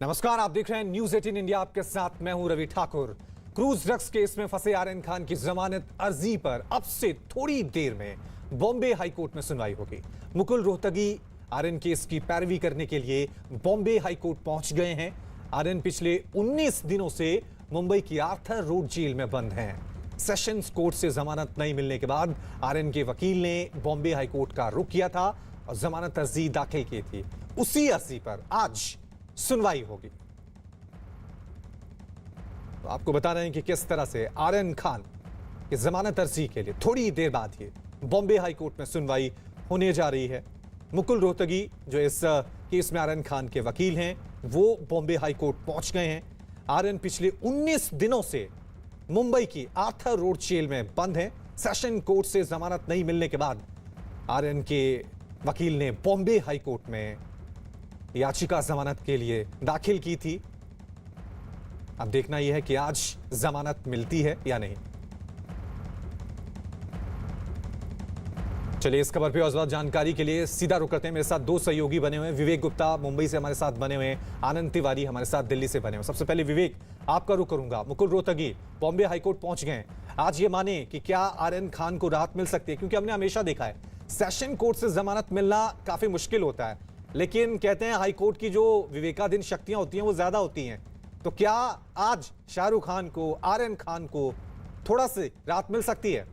नमस्कार, आप देख रहे हैं न्यूज 18 इंडिया। आपके साथ मैं हूं Ravi Thakur. Cruise drugs case में फंसे आर्यन खान की जमानत अर्जी पर अब से थोड़ी देर में बॉम्बे हाईकोर्ट में सुनवाई होगी। मुकुल रोहतगी आर्यन केस की पैरवी करने के लिए बॉम्बे हाईकोर्ट पहुंच गए हैं। आर्यन पिछले 19 दिनों से मुंबई की आर्थर रोड जेल में बंद हैं। सेशंस कोर्ट से जमानत नहीं मिलने के बाद आर्यन के वकील ने बॉम्बे हाईकोर्ट का रुख किया था और जमानत अर्जी दाखिल की थी। उसी अर्जी पर आज सुनवाई होगी। तो आपको बता रहे हैं कि किस तरह से आर्यन खान की जमानत अर्जी के लिए थोड़ी देर बाद ही बॉम्बे हाईकोर्ट में सुनवाई होने जा रही है। मुकुल रोहतगी जो इस केस में आर्यन खान के वकील हैं, वो बॉम्बे हाईकोर्ट पहुंच गए हैं। आर्यन पिछले 19 दिनों से मुंबई की आर्थर रोड जेल में बंद हैं। सेशन कोर्ट से जमानत नहीं मिलने के बाद आर्यन के वकील ने बॉम्बे हाईकोर्ट में याचिका जमानत के लिए दाखिल की थी। अब देखना यह है कि आज जमानत मिलती है या नहीं। चलिए, इस खबर पे और ज्यादा जानकारी के लिए सीधा रुक करते हैं। मेरे साथ दो सहयोगी बने हुए हैं। विवेक गुप्ता मुंबई से हमारे साथ बने हुए हैं, आनंद तिवारी हमारे साथ दिल्ली से बने हुए हैं। सबसे पहले विवेक, आपका रुख करूंगा। मुकुल रोहतगी बॉम्बे हाईकोर्ट पहुंच गए हैं। आज ये माने कि क्या आर्यन खान को राहत मिल सकती है? क्योंकि हमने हमेशा देखा है सेशन कोर्ट से जमानत मिलना काफी मुश्किल होता है, लेकिन कहते हैं हाईकोर्ट की जो विवेकाधीन शक्तियां होती हैं वो ज्यादा होती हैं। तो क्या आज शाहरुख खान को, आर्यन खान को थोड़ा सी राहत मिल सकती है?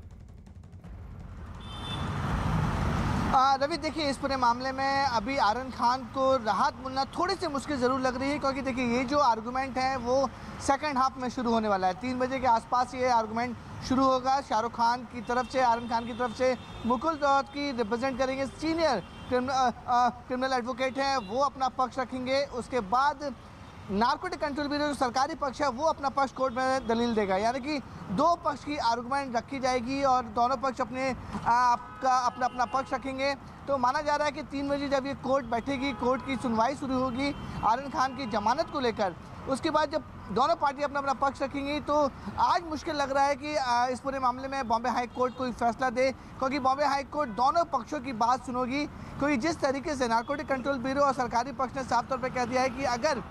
रवि, देखिए, इस पूरे मामले में अभी आर्यन खान को राहत मिलना थोड़ी सी मुश्किल ज़रूर लग रही है, क्योंकि देखिए ये जो आर्गूमेंट है वो सेकंड हाफ में शुरू होने वाला है। 3 बजे के आसपास ये आर्गूमेंट शुरू होगा। शाहरुख खान की तरफ से, आर्यन खान की तरफ से मुकुल रोहतगी रिप्रेजेंट करेंगे, सीनियर क्रिमिनल एडवोकेट हैं, वो अपना पक्ष रखेंगे। उसके बाद नारकोटिक कंट्रोल ब्यूरो जो सरकारी पक्ष है वो अपना पक्ष कोर्ट में दलील देगा। यानी कि 2 पक्ष की आर्गूमेंट रखी जाएगी और दोनों पक्ष अपना पक्ष रखेंगे। तो माना जा रहा है कि 3 बजे जब ये कोर्ट बैठेगी, कोर्ट की सुनवाई शुरू होगी आर्यन खान की जमानत को लेकर, उसके बाद जब दोनों पार्टी अपना पक्ष रखेंगी तो आज मुश्किल लग रहा है कि इस पूरे मामले में बॉम्बे हाई कोर्ट कोई फैसला दे, क्योंकि बॉम्बे हाई कोर्ट दोनों पक्षों की बात सुनोगी। क्योंकि जिस तरीके से नारकोटिक कंट्रोल ब्यूरो और सरकारी पक्ष ने साफ तौर पर कह दिया है कि अगर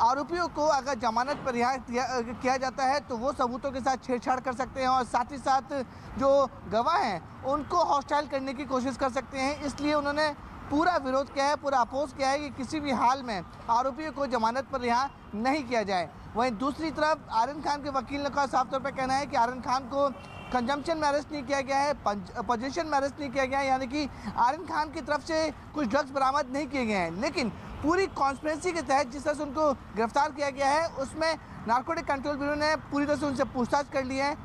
आरोपियों को अगर जमानत पर रिहा किया जाता है तो वो सबूतों के साथ छेड़छाड़ कर सकते हैं और साथ ही साथ जो गवाह हैं उनको हॉस्टाइल करने की कोशिश कर सकते हैं। इसलिए उन्होंने पूरा विरोध किया है, पूरा अपोज किया है कि किसी भी हाल में आरोपियों को जमानत पर रिहा नहीं किया जाए। वहीं दूसरी तरफ आर्यन खान के वकील का साफ तौर पर कहना है कि आर्यन खान को कंजम्पशन में अरेस्ट नहीं किया गया है, पोजीशन में अरेस्ट नहीं किया गया है, यानी कि आर्यन खान की तरफ से कुछ ड्रग्स बरामद नहीं किए गए हैं। लेकिन पूरी कॉन्स्पिरेसी के तहत जिस तरह से उनको गिरफ्तार किया गया है उसमें नारकोटिक कंट्रोल ब्यूरो ने पूरी तरह से उनसे पूछताछ कर ली है।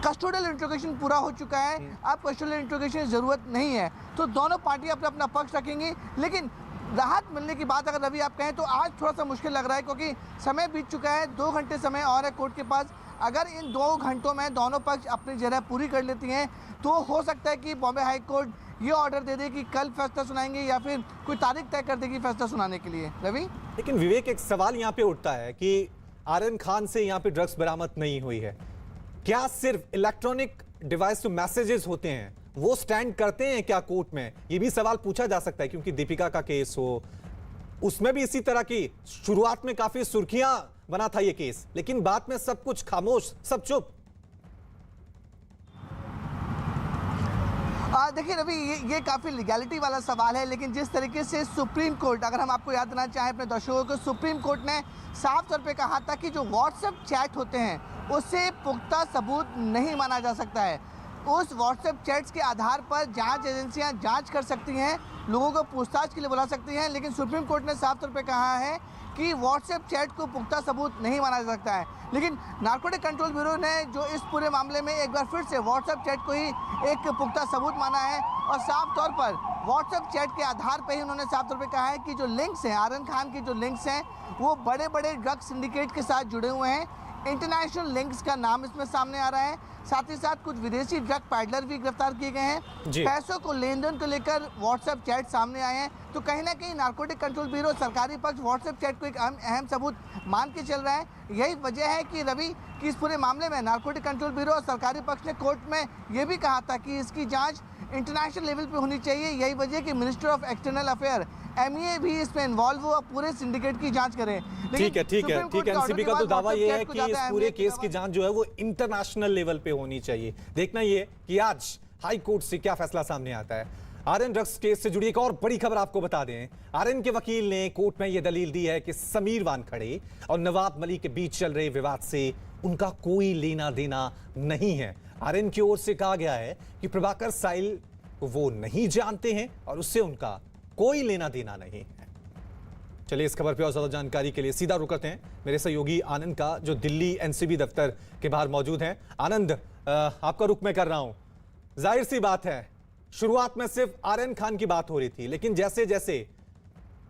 कस्टोडियल इंट्रोगेशन पूरा हो चुका है, अब कस्टोडियल इंट्रोगेशन की ज़रूरत नहीं है। तो दोनों पार्टी अपना पक्ष रखेंगी। लेकिन राहत मिलने की बात अगर रवि आप कहें तो आज थोड़ा सा मुश्किल लग रहा है, क्योंकि समय बीत चुका है, 2 घंटे समय और है कोर्ट के पास। अगर इन 2 घंटों में दोनों पक्ष अपनी जगह पूरी कर लेती हैं तो हो सकता है कि बॉम्बे हाई कोर्ट ये ऑर्डर दे दे कि कल फैसला सुनाएंगे या फिर कोई तारीख तय कर देगी फैसला सुनाने के लिए। रवि, लेकिन विवेक, एक सवाल यहाँ पे उठता है कि आर्यन खान से यहाँ पे ड्रग्स बरामद नहीं हुई है, क्या सिर्फ इलेक्ट्रॉनिक डिवाइस जो मैसेजेस होते हैं वो स्टैंड करते हैं क्या कोर्ट में? ये भी सवाल पूछा जा सकता है, क्योंकि दीपिका का केस हो, उसमें भी इसी तरह की शुरुआत में काफी सुर्खियां बना था ये केस, लेकिन बाद में सब कुछ खामोश, सब चुप। देखिए रवि, ये काफ़ी लीगैलिटी वाला सवाल है, लेकिन जिस तरीके से सुप्रीम कोर्ट, अगर हम आपको याद देना चाहें अपने दर्शकों को, सुप्रीम कोर्ट ने साफ तौर पे कहा था कि जो व्हाट्सएप चैट होते हैं उससे पुख्ता सबूत नहीं माना जा सकता है। उस व्हाट्सएप चैट्स के आधार पर जांच एजेंसियां जांच कर सकती हैं, लोगों को पूछताछ के लिए बुला सकती हैं, लेकिन सुप्रीम कोर्ट ने साफ तौर पे कहा है कि व्हाट्सएप चैट को पुख्ता सबूत नहीं माना जा सकता है। लेकिन नारकोटिक कंट्रोल ब्यूरो ने जो इस पूरे मामले में एक बार फिर से व्हाट्सएप चैट को ही एक पुख्ता सबूत माना है और साफ तौर पर व्हाट्सएप चैट के आधार पर ही उन्होंने साफ तौर पे कहा है कि जो लिंक्स हैं, आर्यन खान की जो लिंक्स हैं वो बड़े बड़े ड्रग सिंडिकेट के साथ जुड़े हुए हैं। इंटरनेशनल लिंक्स का नाम इसमें सामने आ रहा है। साथ ही साथ कुछ विदेशी ड्रग पैडलर भी गिरफ्तार किए गए हैं। पैसों को लेन देन को लेकर व्हाट्सएप चैट सामने आए हैं। तो कहीं ना कहीं नारकोटिक कंट्रोल ब्यूरो, सरकारी पक्ष व्हाट्सएप चैट को एक अहम सबूत मान के चल रहा है। यही वजह है कि रवि, कि इस पूरे मामले में नारकोटिक कंट्रोल ब्यूरो और सरकारी पक्ष ने कोर्ट में ये भी कहा था कि इसकी जांच इंटरनेशनल लेवल पे होनी चाहिए। यही वजह कि minister of external affair MEA भी इसमें इन्वॉल्व हो और पूरे सिंडिकेट की जांच करें। ठीक है एनसीबी का तो दावा ये है कि इस पूरे केस की जांच जो है वो इंटरनेशनल लेवल पे होनी चाहिए। देखना ये कि आज हाई कोर्ट से क्या फैसला सामने आता है। आर्यन ड्रग्स केस से जुड़ी एक और बड़ी खबर आपको बता दें। आर्यन के वकील ने कोर्ट में यह दलील दी है कि समीर वानखड़े और नवाब मलिक के बीच चल रहे विवाद से उनका कोई लेना देना नहीं है। आर्यन की ओर से कहा गया है कि प्रभाकर साहिल को वो नहीं जानते हैं और उससे उनका कोई लेना देना नहीं है। चलिए इस खबर पे और ज्यादा जानकारी के लिए सीधा रुक करते हैं मेरे सहयोगी आनंद का, जो दिल्ली एनसीबी दफ्तर के बाहर मौजूद हैं। आनंद, आपका रुख मैं कर रहा हूं। जाहिर सी बात है, शुरुआत में सिर्फ आर्यन खान की बात हो रही थी, लेकिन जैसे जैसे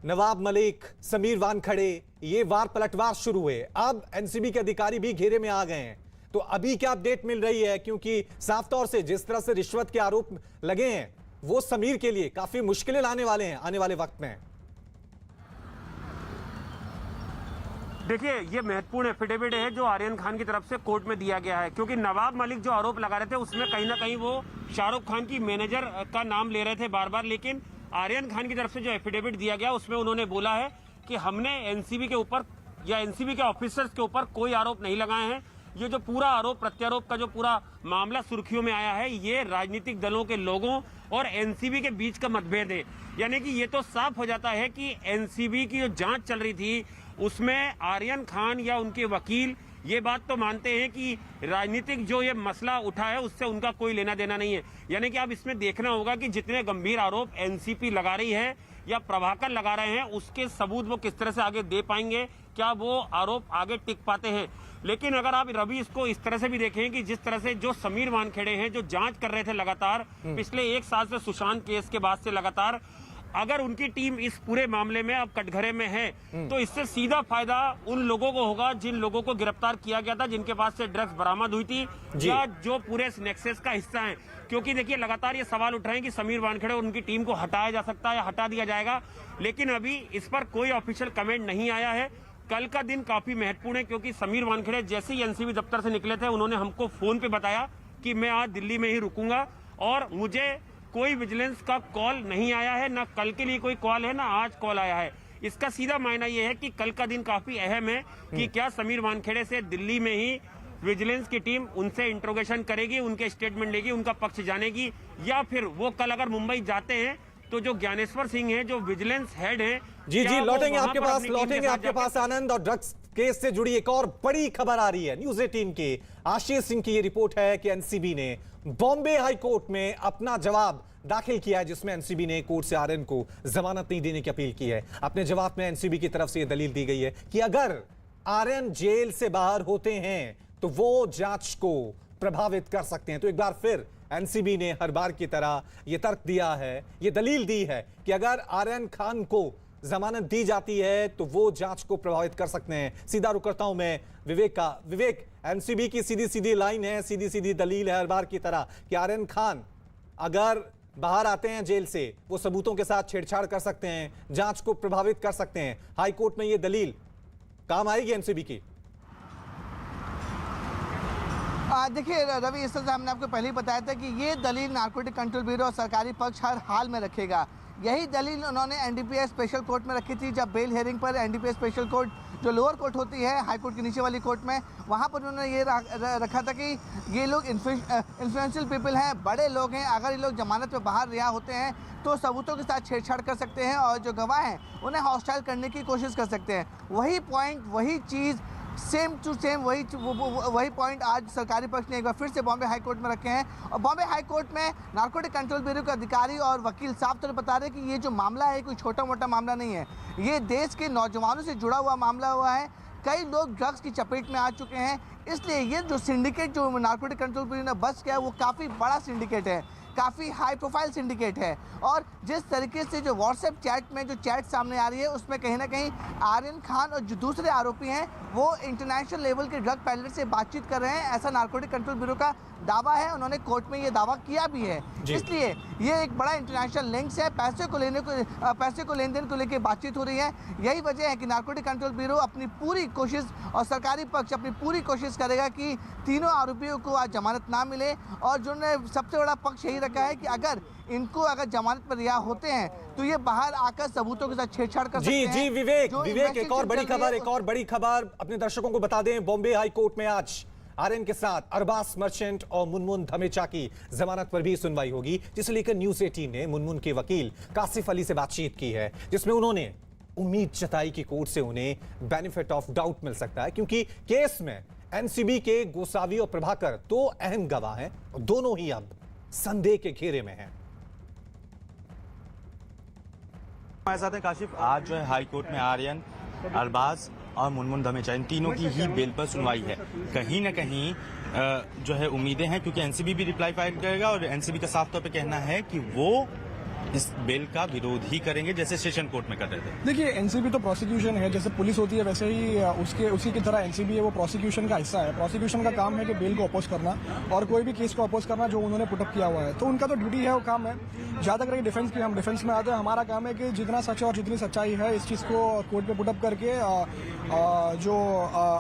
नवाब मलिक, समीर वानखड़े ये वार पलटवार शुरू हुए, अब एनसीबी के अधिकारी भी घेरे में आ गए हैं। तो अभी क्या अपडेट मिल रही है? क्योंकि साफ तौर से जिस तरह से रिश्वत के आरोप लगे हैं वो समीर के लिए काफी मुश्किलें लाने वाले हैं आने वाले वक्त में। देखिए, ये महत्वपूर्ण एफिडेविट है जो आर्यन खान की तरफ से कोर्ट में दिया गया है, क्योंकि नवाब मलिक जो आरोप लगा रहे थे उसमें कहीं ना कहीं वो शाहरुख खान की मैनेजर का नाम ले रहे थे बार बार, लेकिन आर्यन खान की तरफ से जो एफिडेविट दिया गया उसमें उन्होंने बोला है कि हमने एनसीबी के ऊपर या एनसीबी के ऑफिसर्स के ऊपर कोई आरोप नहीं लगाए हैं। ये जो पूरा आरोप प्रत्यारोप का जो पूरा मामला सुर्खियों में आया है, ये राजनीतिक दलों के लोगों और एनसीबी के बीच का मतभेद है। यानी कि ये तो साफ हो जाता है कि एनसीबी की जो जांच चल रही थी उसमें आर्यन खान या उनके वकील ये बात तो मानते हैं कि राजनीतिक जो ये मसला उठा है उससे उनका कोई लेना देना नहीं है। यानी कि अब इसमें देखना होगा कि जितने गंभीर आरोप एनसीपी लगा रही है या प्रभाकर लगा रहे हैं उसके सबूत वो किस तरह से आगे दे पाएंगे, क्या वो आरोप आगे टिक पाते हैं। लेकिन अगर आप रवि इसको इस तरह से भी देखें कि जिस तरह से जो समीर वानखेड़े हैं जो जांच कर रहे थे लगातार पिछले 1 साल से सुशांत केस के बाद से लगातार, अगर उनकी टीम इस पूरे मामले में अब कटघरे में है तो इससे सीधा फायदा उन लोगों को होगा जिन लोगों को गिरफ्तार किया गया था, जिनके पास से ड्रग्स बरामद हुई थी या जो पूरे नेक्सस का हिस्सा है। क्योंकि देखिए लगातार ये सवाल उठ रहे हैं कि समीर वानखेड़े और उनकी टीम को हटाया जा सकता है या हटा दिया जाएगा, लेकिन अभी इस पर कोई ऑफिशियल कमेंट नहीं आया है। कल का दिन काफी महत्वपूर्ण है क्योंकि समीर वानखेड़े जैसे ही एनसीबी दफ्तर से निकले थे उन्होंने हमको फोन पे बताया कि मैं आज दिल्ली में ही रुकूंगा और मुझे कोई विजिलेंस का कॉल नहीं आया है, ना कल के लिए कोई कॉल है ना आज कॉल आया है। इसका सीधा मायना यह है कि कल का दिन काफी अहम है कि क्या समीर वानखेड़े से दिल्ली में ही विजिलेंस की टीम उनसे इंट्रोगेशन करेगी, उनके स्टेटमेंट लेगी, उनका पक्ष जानेगी, या फिर वो कल अगर मुंबई जाते हैं तो जो ज्ञानेश्वर सिंह है जो विजिलेंस हेड है जी लौटेंगे आपके पास आनंद। और ड्रग्स केस से जुड़ी एक और बड़ी खबर आ रही है न्यूज 18 के आशीष सिंह की ये रिपोर्ट है कि एनसीबी ने बॉम्बे हाई कोर्ट में अपना जवाब दाखिल किया है, जिसमें एनसीबी ने कोर्ट से आर्यन को जमानत नहीं देने की अपील की है। अपने जवाब में एनसीबी की तरफ से यह दलील दी गई है कि अगर आर्यन जेल से बाहर होते हैं तो वो जांच को प्रभावित कर सकते हैं। तो एक बार फिर एनसीबी ने हर बार की तरह यह तर्क दिया है, यह दलील दी है कि अगर आर्यन खान को जमानत दी जाती है तो वो जांच को प्रभावित कर सकते हैं। सीधा रुक करता हूं मैं विवेक का। विवेक, एनसीबी की सीधी सीधी लाइन है, सीधी सीधी दलील है हर बार की तरह कि आर्यन खान अगर बाहर आते हैं जेल से वो सबूतों के साथ छेड़छाड़ कर सकते हैं, जांच को प्रभावित कर सकते हैं। हाई कोर्ट में ये दलील काम आएगी एनसीबी की? देखिए रवि, इस तरह से हमने आपको पहले ही बताया था कि ये दलील नारकोटिक कंट्रोल ब्यूरो और सरकारी पक्ष हर हाल में रखेगा। यही दलील उन्होंने एनडीपीएस स्पेशल कोर्ट में रखी थी जब बेल हेयरिंग पर एनडीपीएस स्पेशल कोर्ट जो लोअर कोर्ट होती है हाई कोर्ट के नीचे वाली कोर्ट में, वहाँ पर उन्होंने ये रखा था कि ये लोग इन्फ्लुएंशियल पीपल हैं, बड़े लोग हैं, अगर ये लोग जमानत पे बाहर रिहा होते हैं तो सबूतों के साथ छेड़छाड़ कर सकते हैं और जो गवाह हैं उन्हें हॉस्टाइल करने की कोशिश कर सकते हैं। वही पॉइंट, वही चीज़, सेम टू सेम वही पॉइंट आज सरकारी पक्ष ने एक बार फिर से बॉम्बे हाई कोर्ट में रखे हैं। और बॉम्बे हाई कोर्ट में नारकोटिक कंट्रोल ब्यूरो के अधिकारी और वकील साफ तौर पर बता रहे हैं कि ये जो मामला है कोई छोटा मोटा मामला नहीं है, ये देश के नौजवानों से जुड़ा हुआ मामला हुआ है। कई लोग ड्रग्स की चपेट में आ चुके हैं, इसलिए ये जो सिंडिकेट जो नारकोटिक कंट्रोल ब्यूरो ने बस किया वो काफ़ी बड़ा सिंडिकेट है, काफ़ी हाई प्रोफाइल सिंडिकेट है। और जिस तरीके से जो व्हाट्सएप चैट में जो चैट सामने आ रही है उसमें कहीं ना कहीं आर्यन खान और जो दूसरे आरोपी हैं वो इंटरनेशनल लेवल के ड्रग पैडलर से बातचीत कर रहे हैं, ऐसा नारकोटिक कंट्रोल ब्यूरो का दावा है। उन्होंने कोर्ट में ये दावा किया भी है। इसलिए ये एक बड़ा इंटरनेशनल लिंक्स है, पैसे को लेन देन को लेकर बातचीत हो रही है। यही वजह है कि नारकोटिक कंट्रोल ब्यूरो अपनी पूरी कोशिश और सरकारी पक्ष अपनी पूरी कोशिश करेगा कि तीनों आरोपियों को आज जमानत ना मिले। और जो ने सबसे बड़ा पक्ष यही रखा है कि अगर जमानत पर रिहा होते हैं तो ये बाहर आकर सबूतों के साथ छेड़छाड़ कर सकते हैं। जी विवेक एक और बड़ी खबर अपने दर्शकों को बता दें। बॉम्बे हाई कोर्ट में आज आर्यन के साथ अरबाज मर्चेंट और मुनमुन धमेचा की जमानत पर भी सुनवाई होगी, जिसे लेकर न्यूज़ 18 ने मुनमुन के वकील कासिफ अली से बातचीत की है, जिसमें उन्होंने उम्मीद जताई कि कोर्ट से उन्हें बेनिफिट ऑफ डाउट मिल सकता है, क्योंकि केस में एनसीबी के गोसावी और प्रभाकर दो अहम गवाह हैं और दोनों ही अब संदेह के घेरे में हैं। हमारे साथ है काशिफ। आज जो है हाई कोर्ट में आर्यन, अरबाज और मुनमुन धमेचा इन तीनों की ही बेल पर सुनवाई है। कहीं न कहीं जो है उम्मीदें हैं, क्योंकि एनसीबी भी रिप्लाई फाइल करेगा और एनसीबी का साफ तौर पे कहना है कि वो इस बेल का विरोध ही करेंगे, जैसे सेशन कोर्ट में कर रहे थे। देखिए, एनसीबी तो प्रोसिक्यूशन है, जैसे पुलिस होती है वैसे ही उसी की तरह एनसीबी है, वो प्रोसिक्यूशन का हिस्सा है। प्रोसिक्यूशन का काम है कि बेल को अपोज करना और कोई भी केस को अपोज करना जो उन्होंने पुटअप किया हुआ है, तो उनका तो ड्यूटी है, वो काम है। जहाँ तक रही डिफेंस की, हम डिफेंस में आते हैं। हमारा काम है कि जितना सच और जितनी सच्चाई है इस चीज़ को कोर्ट में पुटअप करके जो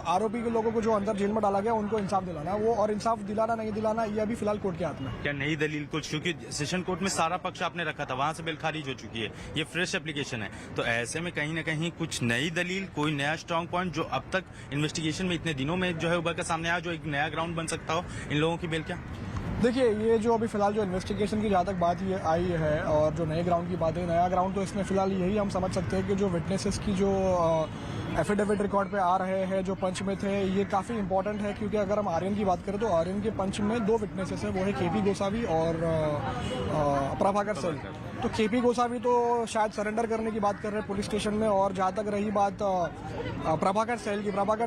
आरोपी के लोगों को जो अंदर जेल में डाला गया उनको इंसाफ दिलाना, वो और इंसाफ दिलाना नहीं दिलाना ये अभी फिलहाल कोर्ट के हाथ में। क्या नई दलील कुछ, क्योंकि सेशन कोर्ट में सारा पक्ष आपने रखा था, वहां से बेल खारिज हो चुकी है, ये फ्रेश एप्लीकेशन है, तो ऐसे में कहीं ना कहीं कुछ नई दलील, कोई नया स्ट्रांग पॉइंट जो अब तक इन्वेस्टिगेशन में इतने दिनों में जो है उभर कर सामने आया, जो एक नया ग्राउंड बन सकता हो इन लोगों की बेल? क्या देखिए, ये जो अभी फिलहाल जो इन्वेस्टिगेशन की जहाँ तक बात ये आई है और जो नए ग्राउंड की बात है, नया ग्राउंड तो इसमें फिलहाल यही हम समझ सकते हैं कि जो विटनेसेस की जो एफिडेविट रिकॉर्ड पे आ रहे हैं, जो पंच में थे, ये काफ़ी इंपॉर्टेंट है। क्योंकि अगर हम आर्यन की बात करें तो आर्यन के पंच में दो विटनेसेस है, वो है केपी गोसावी और प्रभाकर सेल। तो केपी गोसावी तो शायद सरेंडर करने की बात कर रहे हैं पुलिस स्टेशन में। और जहाँ तक रही बात प्रभाकर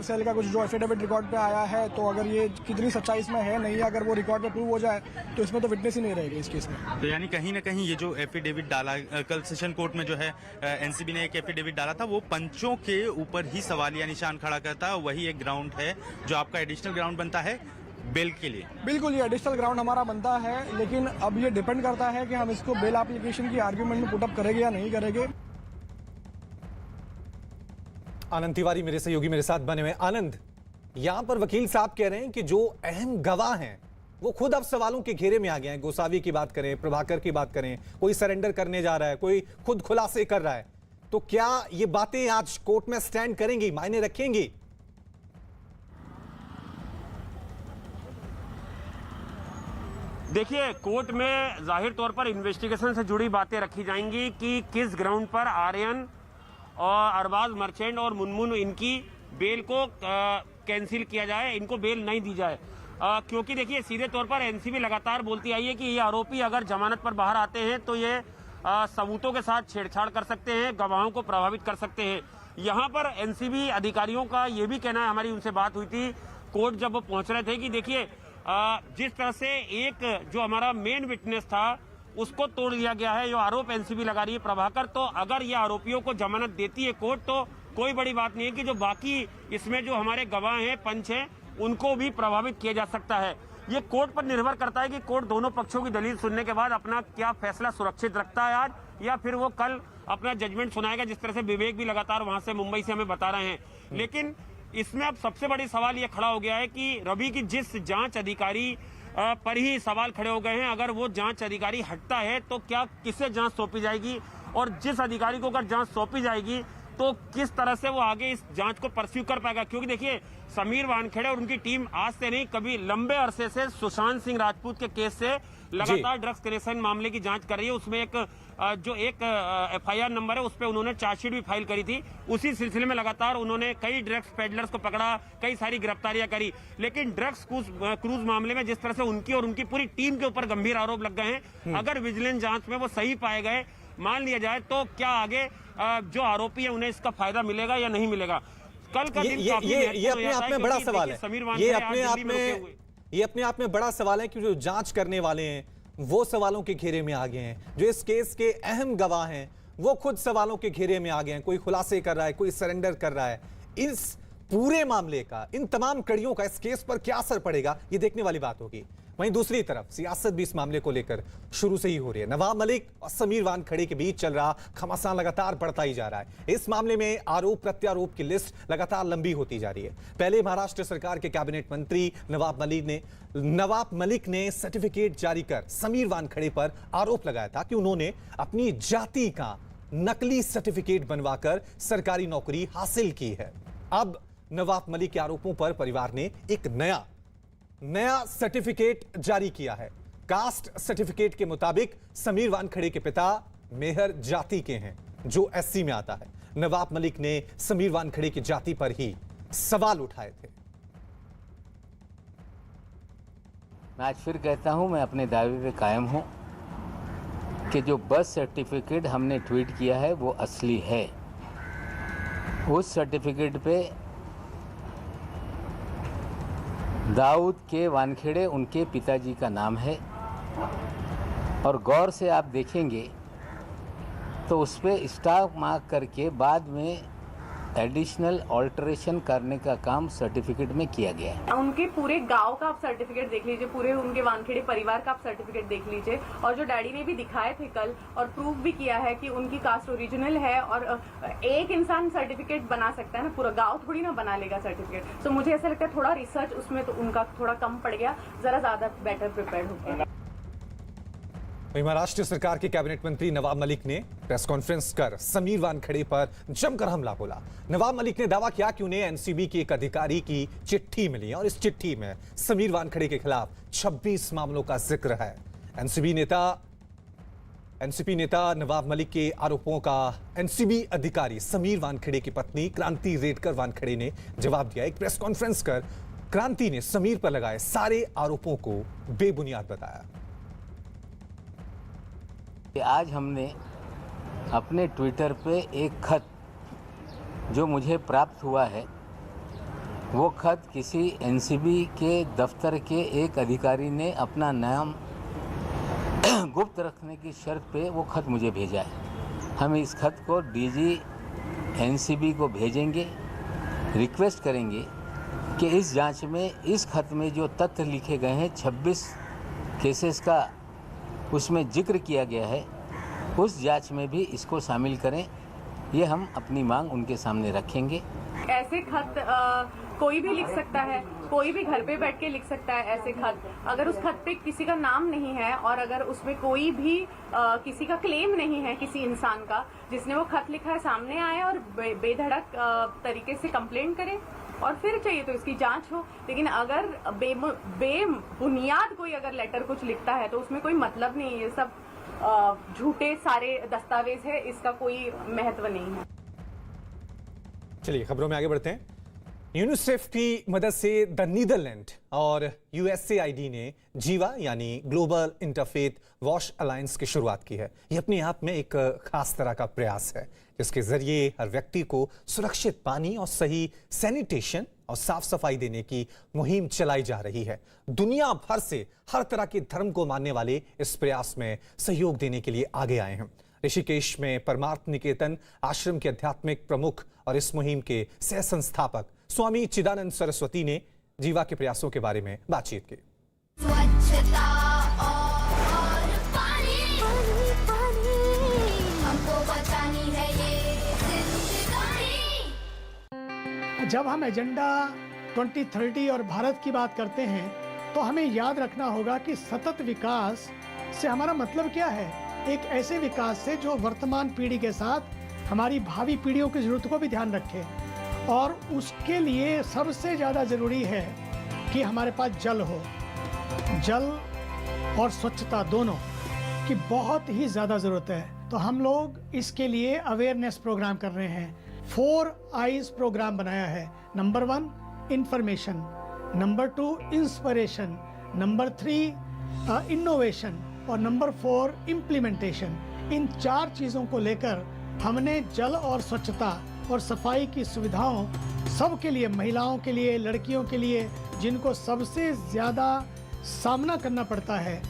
सेल का कुछ जो एफिडेविट रिकॉर्ड पे आया है, तो अगर ये कितनी सच्चाई इसमें है नहीं, अगर वो रिकॉर्ड पे प्रूव हो जाए तो इसमें तो विटनेस ही नहीं रहेगी इस केस में। तो यानी कहीं ना कहीं ये जो एफिडेविट डाला कल सेशन कोर्ट में जो है एनसीबी ने एक एफिडेविट डाला था, वो पंचों के ऊपर ही सवालिया निशान खड़ा करता है। वही एक ग्राउंड है जो आपका एडिशनल ग्राउंड बनता है बेल के लिए। बिल्कुल, ये एडिशनल ग्राउंड हमारा बनता है, लेकिन अब ये डिपेंड करता है कि हम इसको बेल एप्लीकेशन की आर्ग्यूमेंट में पुटअप करेंगे या नहीं करेंगे। आनंद तिवारी मेरे सहयोगी मेरे साथ बने हुए। आनंद, यहां पर वकील साहब कह रहे हैं कि जो अहम गवाह हैं वो खुद अब सवालों के घेरे में आ गए हैं। गोसावी की बात करें, प्रभाकर की बात करें, कोई सरेंडर करने जा रहा है, कोई खुद खुलासे कर रहा है, तो क्या ये बातें आज कोर्ट में स्टैंड करेंगी, मायने रखेंगी? देखिए, कोर्ट में जाहिर तौर पर इन्वेस्टिगेशन से जुड़ी बातें रखी जाएंगी कि किस ग्राउंड पर आर्यन और अरबाज मर्चेंट और मुनमुन इनकी बेल को कैंसिल किया जाए, इनको बेल नहीं दी जाए। क्योंकि देखिए, सीधे तौर पर एनसीबी लगातार बोलती आई है कि ये आरोपी अगर जमानत पर बाहर आते हैं तो ये सबूतों के साथ छेड़छाड़ कर सकते हैं, गवाहों को प्रभावित कर सकते हैं। यहाँ पर एनसीबी अधिकारियों का ये भी कहना है, हमारी उनसे बात हुई थी कोर्ट जब वो पहुंच रहे थे, कि देखिए जिस तरह से एक जो हमारा मेन विटनेस था उसको तोड़ दिया गया है, जो आरोप एनसीबी लगा रही है प्रभाकर, तो अगर ये आरोपियों को जमानत देती है कोर्ट तो कोई बड़ी बात नहीं है कि जो बाकी इसमें जो हमारे गवाह हैं, पंच हैं, उनको भी प्रभावित किया जा सकता है। ये कोर्ट पर निर्भर करता है कि कोर्ट दोनों पक्षों की दलील सुनने के बाद अपना क्या फैसला सुरक्षित रखता है आज, या फिर वो कल अपना जजमेंट सुनाएगा, जिस तरह से विवेक भी लगातार वहां से मुंबई से हमें बता रहे हैं। लेकिन इसमें अब सबसे बड़ी सवाल ये खड़ा हो गया है कि रवि की जिस जांच अधिकारी पर ही सवाल खड़े हो गए हैं, अगर वो जांच अधिकारी हटता है तो क्या किसे जांच सौंपी जाएगी, और जिस अधिकारी को अगर जांच सौंपी जाएगी तो किस तरह से वो आगे इस जांच को परस्यू कर पाएगा। क्योंकि देखिए, समीर वानखेड़े और उनकी टीम आज से नहीं, कभी लंबे अरसे से सुशांत सिंह राजपूत के केस से लगातार ड्रग्स कनेक्शन मामले की जांच कर रही है। उसमें एक एफआईआर नंबर है, उस पर उन्होंने चार्जशीट भी फाइल करी थी। उसी सिलसिले में लगातार उन्होंने कई ड्रग्स पेडलर्स को पकड़ा, कई सारी गिरफ्तारियां करी। लेकिन ड्रग्स क्रूज मामले में जिस तरह से उनकी और उनकी पूरी टीम के ऊपर गंभीर आरोप लग गए हैं, अगर विजिलेंस जांच में वो सही पाए गए, मान लिया जाए, तो क्या आगे जो आरोपी है उन्हें इसका फायदा मिलेगा या नहीं मिलेगा? कल का दिन ये अपने आप में बड़ा सवाल है। ये अपने आप में बड़ा सवाल है कि जो जांच करने वाले हैं वो सवालों के घेरे में आ गए हैं, जो इस केस के अहम गवाह हैं वो खुद सवालों के घेरे में आ गए हैं। कोई खुलासे कर रहा है, कोई सरेंडर कर रहा है। इस पूरे मामले का, इन तमाम कड़ियों का इस केस पर क्या असर पड़ेगा, ये देखने वाली बात होगी। वहीं दूसरी तरफ सियासत भी इस मामले को लेकर शुरू से ही हो रही है। नवाब मलिक और समीर वानखेड़े के बीच चल रहा घमासान लगातार बढ़ता ही जा रहा है। इस मामले में आरोप प्रत्यारोप की लिस्ट लगातार लंबी होती जा रही है। पहले महाराष्ट्र सरकार के कैबिनेट मंत्री नवाब मलिक ने सर्टिफिकेट जारी कर समीर वानखेड़े पर आरोप लगाया था कि उन्होंने अपनी जाति का नकली सर्टिफिकेट बनवाकर सरकारी नौकरी हासिल की है। अब नवाब मलिक के आरोपों पर परिवार ने एक नया सर्टिफिकेट जारी किया है। कास्ट सर्टिफिकेट के मुताबिक समीर वानखेड़े के पिता मेहर जाति के हैं, जो एससी में आता है। नवाब मलिक ने समीर वानखेड़े की जाति पर ही सवाल उठाए थे। मैं आज फिर कहता हूं, मैं अपने दावे पे कायम हूं कि जो बर्थ सर्टिफिकेट हमने ट्वीट किया है वो असली है। उस सर्टिफिकेट पे दाऊद के वानखेड़े उनके पिताजी का नाम है, और गौर से आप देखेंगे तो उस पर स्टार मार्क करके बाद में एडिशनल ऑल्टरेशन करने का काम सर्टिफिकेट में किया गया है। उनके पूरे गांव का आप सर्टिफिकेट देख लीजिए, पूरे उनके वानखेड़े परिवार का आप सर्टिफिकेट देख लीजिए, और जो डैडी ने भी दिखाए थे कल और प्रूव भी किया है कि उनकी कास्ट ओरिजिनल है। और एक इंसान सर्टिफिकेट बना सकता है ना, पूरा गांव थोड़ी ना बना लेगा सर्टिफिकेट। तो मुझे ऐसा लगता है थोड़ा रिसर्च उसमें तो उनका थोड़ा कम पड़ गया, जरा ज्यादा बेटर प्रिपेयर हो गया। वहीं महाराष्ट्र सरकार के कैबिनेट मंत्री नवाब मलिक ने प्रेस कॉन्फ्रेंस कर समीर वानखेड़े पर जमकर हमला बोला। नवाब मलिक ने दावा किया कि उन्हें एनसीबी के एक अधिकारी की चिट्ठी मिली और इस चिट्ठी में समीर वानखेड़े के खिलाफ 26 मामलों का जिक्र है। एनसीबी नेता नवाब मलिक के आरोपों का एनसीबी अधिकारी समीर वानखेड़े की पत्नी क्रांति रेडकर वानखेड़े ने जवाब दिया। एक प्रेस कॉन्फ्रेंस कर क्रांति ने समीर पर लगाए सारे आरोपों को बेबुनियाद बताया। आज हमने अपने ट्विटर पे एक खत जो मुझे प्राप्त हुआ है, वो खत किसी एनसीबी के दफ्तर के एक अधिकारी ने अपना नाम गुप्त रखने की शर्त पे वो खत मुझे भेजा है। हम इस खत को डीजी एनसीबी को भेजेंगे, रिक्वेस्ट करेंगे कि इस जांच में इस खत में जो तथ्य लिखे गए हैं 26 केसेस का उसमें जिक्र किया गया है, उस जांच में भी इसको शामिल करें। ये हम अपनी मांग उनके सामने रखेंगे। ऐसे खत कोई भी लिख सकता है, कोई भी घर पे बैठ के लिख सकता है ऐसे खत। अगर उस खत पे किसी का नाम नहीं है और अगर उसमें कोई भी किसी का क्लेम नहीं है, किसी इंसान का जिसने वो खत लिखा है, सामने आए और बेधड़क तरीके से कंप्लेंट करे और फिर चाहिए तो इसकी जांच हो। लेकिन अगर बेबुनियाद कोई अगर लेटर कुछ लिखता है तो उसमें कोई मतलब नहीं है। ये सब झूठे सारे दस्तावेज है, इसका कोई महत्व नहीं है। चलिए खबरों में आगे बढ़ते हैं। यूनिसेफ की मदद से द नीदरलैंड और यूएसएआईडी ने जीवा यानी ग्लोबल इंटरफेथ वॉश अलायंस की शुरुआत की है। ये अपने आप में एक खास तरह का प्रयास है जिसके जरिए हर व्यक्ति को सुरक्षित पानी और सही सैनिटेशन और साफ सफाई देने की मुहिम चलाई जा रही है। दुनिया भर से हर तरह के धर्म को मानने वाले इस प्रयास में सहयोग देने के लिए आगे आए हैं। ऋषिकेश में परमार्थ निकेतन आश्रम के आध्यात्मिक प्रमुख और इस मुहिम के सह संस्थापक स्वामी चिदानंद सरस्वती ने जीवा के प्रयासों के बारे में बातचीत की। स्वच्छता और पानी, हमको बचानी है ये जिंदगानी। जब हम एजेंडा 2030 और भारत की बात करते हैं तो हमें याद रखना होगा कि सतत विकास से हमारा मतलब क्या है। एक ऐसे विकास से जो वर्तमान पीढ़ी के साथ हमारी भावी पीढ़ियों की जरूरत को भी ध्यान रखे, और उसके लिए सबसे ज़्यादा ज़रूरी है कि हमारे पास जल हो। जल और स्वच्छता दोनों की बहुत ही ज़्यादा ज़रूरत है। तो हम लोग इसके लिए अवेयरनेस प्रोग्राम कर रहे हैं। 4 आईज प्रोग्राम बनाया है। Number 1 information, number 2 inspiration, number 3 innovation और नंबर 4 इम्प्लीमेंटेशन। इन 4 चीज़ों को लेकर हमने जल और स्वच्छता और सफाई की सुविधाओं सबके लिए, महिलाओं के लिए, लड़कियों के लिए, जिनको सबसे ज़्यादा सामना करना पड़ता है,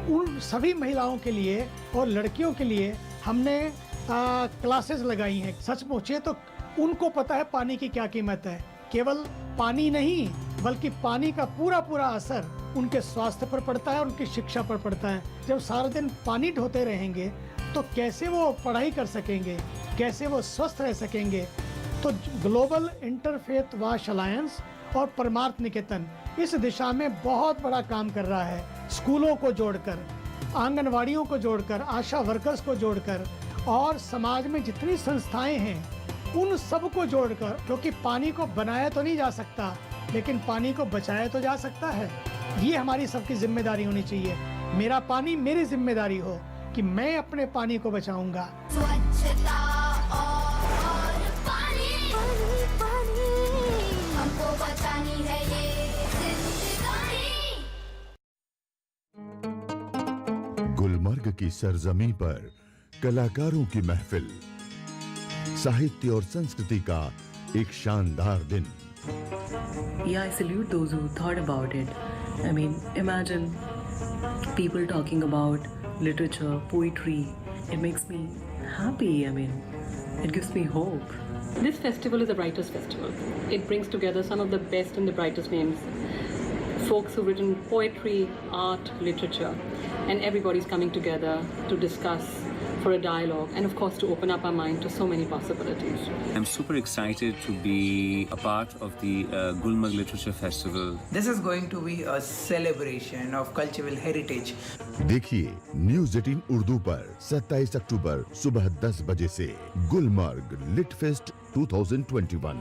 उन सभी महिलाओं के लिए और लड़कियों के लिए हमने क्लासेस लगाई हैं। सच पूछिए तो उनको पता है पानी की क्या कीमत है, केवल पानी नहीं बल्कि पानी का पूरा पूरा असर उनके स्वास्थ्य पर पड़ता है, उनकी शिक्षा पर पड़ता है। जब सारा दिन पानी ढोते रहेंगे तो कैसे वो पढ़ाई कर सकेंगे, कैसे वो स्वस्थ रह सकेंगे। तो ग्लोबल इंटरफेथ वाश अलायंस और परमार्थ निकेतन इस दिशा में बहुत बड़ा काम कर रहा है। स्कूलों को जोड़कर, आंगनवाड़ियों को जोड़कर, आशा वर्कर्स को जोड़कर और समाज में जितनी संस्थाएं हैं उन सब को जोड़कर, क्योंकि पानी को बनाया तो नहीं जा सकता लेकिन पानी को बचाया तो जा सकता है। ये हमारी सबकी जिम्मेदारी होनी चाहिए। मेरा पानी मेरी जिम्मेदारी हो कि मैं अपने पानी को बचाऊंगा। स्वच्छता और पानी हमको बचानी है ये जिंदगानी। गुलमर्ग की सरजमी पर कलाकारों की महफिल, साहित्य और संस्कृति का एक शानदार दिन। Yeah, I salute those who thought about it. I mean, imagine people talking about literature, poetry. It makes me happy. I mean, it gives me hope. This festival is a writers' festival. It brings together some of the best and the brightest names. Folks who've written poetry, art, literature, and everybody's coming together to discuss, for a dialogue, and of course to open up our mind to so many possibilities. I'm super excited to be a part of the Gulmarg Literature Festival. This is going to be a celebration of cultural heritage. देखिए news 18 Urdu पर 27 अक्टूबर सुबह 10 बजे से Gulmarg lit fest 2021।